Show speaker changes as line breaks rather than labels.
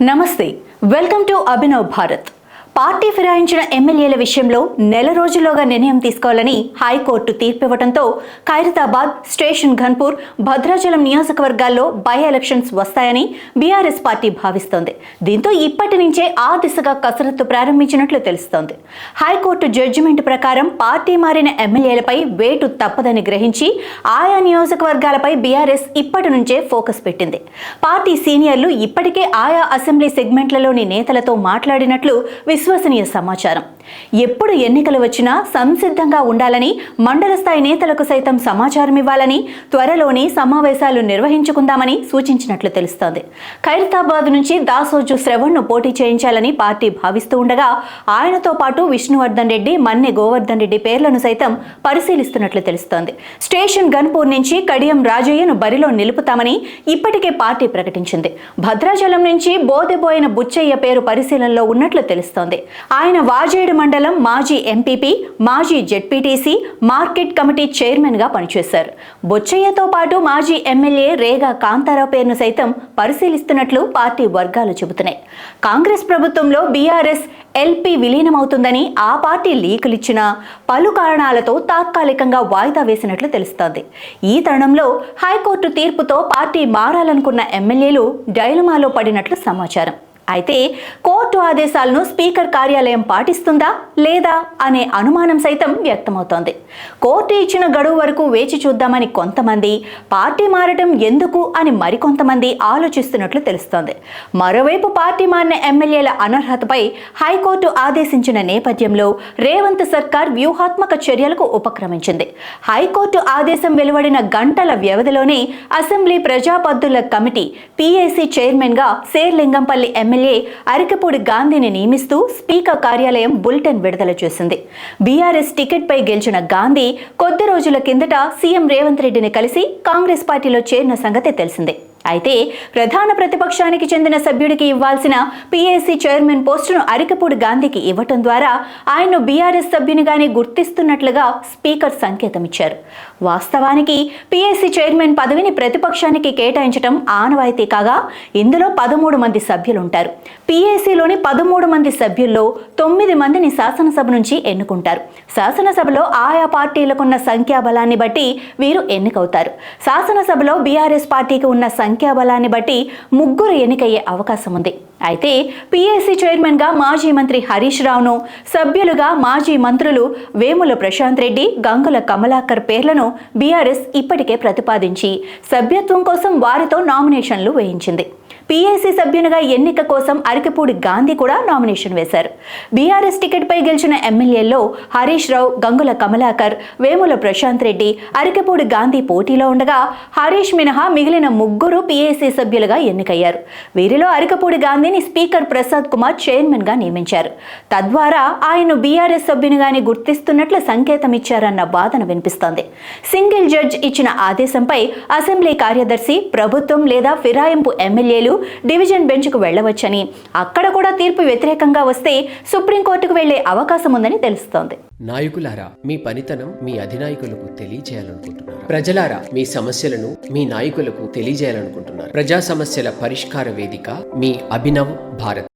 నమస్తే welcome to Abhinav Bharat. Party ఫిరాయించిన ఎమ్మెల్యేల విషయంలో నెల రోజుల్లోగా నిర్ణయం తీసుకోవాలని హైకోర్టు తీర్పివ్వడంతో ఖైరతాబాద్, స్టేషన్ ఘన్పూర్, భద్రాచలం నియోజకవర్గాల్లో బై ఎలక్షన్స్ వస్తాయని బీఆర్ఎస్ పార్టీ భావిస్తోంది. దీంతో ఇప్పటి నుంచే ఆ దిశగా కసరత్తు ప్రారంభించినట్లు తెలుస్తోంది. హైకోర్టు జడ్జిమెంట్ ప్రకారం పార్టీ మారిన ఎమ్మెల్యేలపై వేటు తప్పదని గ్రహించి ఆయా నియోజకవర్గాలపై బీఆర్ఎస్ ఇప్పటి నుంచే ఫోకస్ పెట్టింది. పార్టీ సీనియర్లు ఇప్పటికే ఆయా అసెంబ్లీ సెగ్మెంట్లలోని నేతలతో మాట్లాడినట్లు విశ్వసనీయ సమాచారం. ఎప్పుడు ఎన్నికలు వచ్చినా సంసిద్ధంగా ఉండాలని, మండల స్థాయి నేతలకు సైతం సమాచారం ఇవ్వాలని, త్వరలోనే సమావేశాలు నిర్వహించుకుందామని సూచించినట్లు తెలుస్తోంది. ఖైరతాబాద్ నుంచి దాసోజు శ్రవణ్ను పోటీ చేయించాలని పార్టీ భావిస్తూ ఉండగా ఆయనతో పాటు విష్ణువర్ధన్ రెడ్డి, మన్నె గోవర్ధన్ రెడ్డి పేర్లను సైతం పరిశీలిస్తున్నట్లు తెలుస్తోంది. స్టేషన్ ఘన్పూర్ నుంచి కడియం రాజయ్యను బరిలో నిలుపుతామని ఇప్పటికే పార్టీ ప్రకటించింది. భద్రాచలం నుంచి బోదెబోయిన బుచ్చయ్య పేరు పరిశీలనలో ఉన్నట్లు తెలుస్తోంది. ఆయన వాజేడు మండలం మాజీ ఎంపీపీ, మాజీ జెడ్పీటీసీ, మార్కెట్ కమిటీ చైర్మన్ గా పనిచేశారు. బొచ్చయ్యతో పాటు మాజీ ఎమ్మెల్యే రేగా కాంతారావు పేరును సైతం పరిశీలిస్తున్నట్లు పార్టీ వర్గాలు చెబుతున్నాయి. కాంగ్రెస్ ప్రభుత్వంలో బీఆర్ఎస్ ఎల్పీ విలీనమవుతుందని ఆ పార్టీ లీకులిచ్చినా పలు కారణాలతో తాత్కాలికంగా వాయిదా వేసినట్లు తెలుస్తోంది. ఈ తరుణంలో హైకోర్టు తీర్పుతో పార్టీ మారాలనుకున్న ఎమ్మెల్యేలు డైలమాలో పడినట్లు సమాచారం. అయితే కోర్టు ఆదేశాలను స్పీకర్ కార్యాలయం పాటిస్తుందా లేదా అనే అనుమానం సైతం వ్యక్తమవుతోంది. కోర్టు ఇచ్చిన గడువు వరకు వేచి చూద్దామని కొంతమంది, పార్టీ మారటం ఎందుకు అని మరికొంతమంది ఆలోచిస్తున్నట్లు తెలుస్తోంది. మరోవైపు పార్టీ మారిన ఎమ్మెల్యేల అనర్హతపై హైకోర్టు ఆదేశించిన నేపథ్యంలో రేవంత్ సర్కార్ వ్యూహాత్మక చర్యలకు ఉపక్రమించింది. హైకోర్టు ఆదేశం వెలువడిన గంటల వ్యవధిలోనే అసెంబ్లీ ప్రజాపద్దుల కమిటీ పీఏసీ చైర్మన్ గా శేర్లింగంపల్లి ఎమ్మెల్యే అరికపూడి గాంధీని నియమిస్తూ స్పీకర్ కార్యాలయం బులెటిన్ విడుదల చేసింది. బీఆర్ఎస్ టికెట్ పై గెలిచిన గాంధీ కొద్ది రోజుల కిందట సీఎం రేవంత్ రెడ్డిని కలిసి కాంగ్రెస్ పార్టీలో చేరిన సంగతి తెలిసిందే. అయితే ప్రధాన ప్రతిపక్షానికి చెందిన సభ్యుడికి ఇవ్వాల్సిన పీఏసీ చైర్మన్ పోస్టును అరికపూడి గాంధీకి ఇవ్వటం ద్వారా ఆయన్ను బీఆర్ఎస్ సభ్యునిగానే గుర్తిస్తున్నట్లుగా స్పీకర్ సంకేతం ఇచ్చారు. వాస్తవానికి పీఏసీ చైర్మన్ పదవిని ప్రతిపక్షానికి కేటాయించడం ఆనవాయితీ కాగా ఇందులో 13 మంది సభ్యులుంటారు. పీఏసీలోని 13 మంది సభ్యుల్లో 9 మందిని శాసనసభ నుంచి ఎన్నుకుంటారు. శాసనసభలో ఆయా పార్టీలకున్న సంఖ్యాబలాన్ని బట్టి వీరు ఎన్నికవుతారు. శాసనసభలో బీఆర్ఎస్ పార్టీకి ఉన్న సంఖ్యాబలాన్ని బట్టి 3 ఎన్నికయ్యే అవకాశం ఉంది. అయితే పీఏసీ చైర్మన్ గా మాజీ మంత్రి హరీష్ రావును, సభ్యులుగా మాజీ మంత్రులు వేముల ప్రశాంత్ రెడ్డి, గంగుల కమలాకర్ పేర్లను బీఆర్ఎస్ ఇప్పటికే ప్రతిపాదించి సభ్యత్వం కోసం వారితో నామినేషన్లు వేయించింది. పీఏసీ సభ్యునిగా ఎన్నిక కోసం అరికపూడి గాంధీ కూడా నామినేషన్ వేశారు. బీఆర్ఎస్ టికెట్ పై గెలిచిన ఎమ్మెల్యేల్లో హరీష్ రావు, గంగుల కమలాకర్, వేముల ప్రశాంత్ రెడ్డి, అరికపూడి గాంధీ పోటీలో ఉండగా హరీష్ మినహా మిగిలిన 3 పీఏసీ సభ్యులుగా ఎన్నికయ్యారు. వీరిలో అరికపూడి గాంధీని స్పీకర్ ప్రసాద్ కుమార్ చైర్మన్ గా నియమించారు. తద్వారా ఆయన్ను బీఆర్ఎస్ సభ్యునిగానే గుర్తిస్తున్నట్లు సంకేతం ఇచ్చారన్న వాదన వినిపిస్తోంది. సింగిల్ జడ్జ్ ఇచ్చిన ఆదేశంపై అసెంబ్లీ కార్యదర్శి, ప్రభుత్వం లేదా ఫిరాయింపు ఎమ్మెల్యేలు డివిజన్ బెంచ్కు వెళ్లవచ్చని, అక్కడ కూడా తీర్పు వ్యతిరేకంగా వస్తే సుప్రీంకోర్టుకు వెళ్లే అవకాశం ఉందని తెలుస్తోంది.
నాయకులారా, మీ పనితనం మీ అధినాయకులకు తెలియజేయాలనుకుంటున్నారు. ప్రజలారా, మీ సమస్యలను మీ నాయకులకు తెలియజేయాలనుకుంటున్నారు. ప్రజా సమస్యల పరిష్కార వేదిక మీ అభినవ్ భారత్.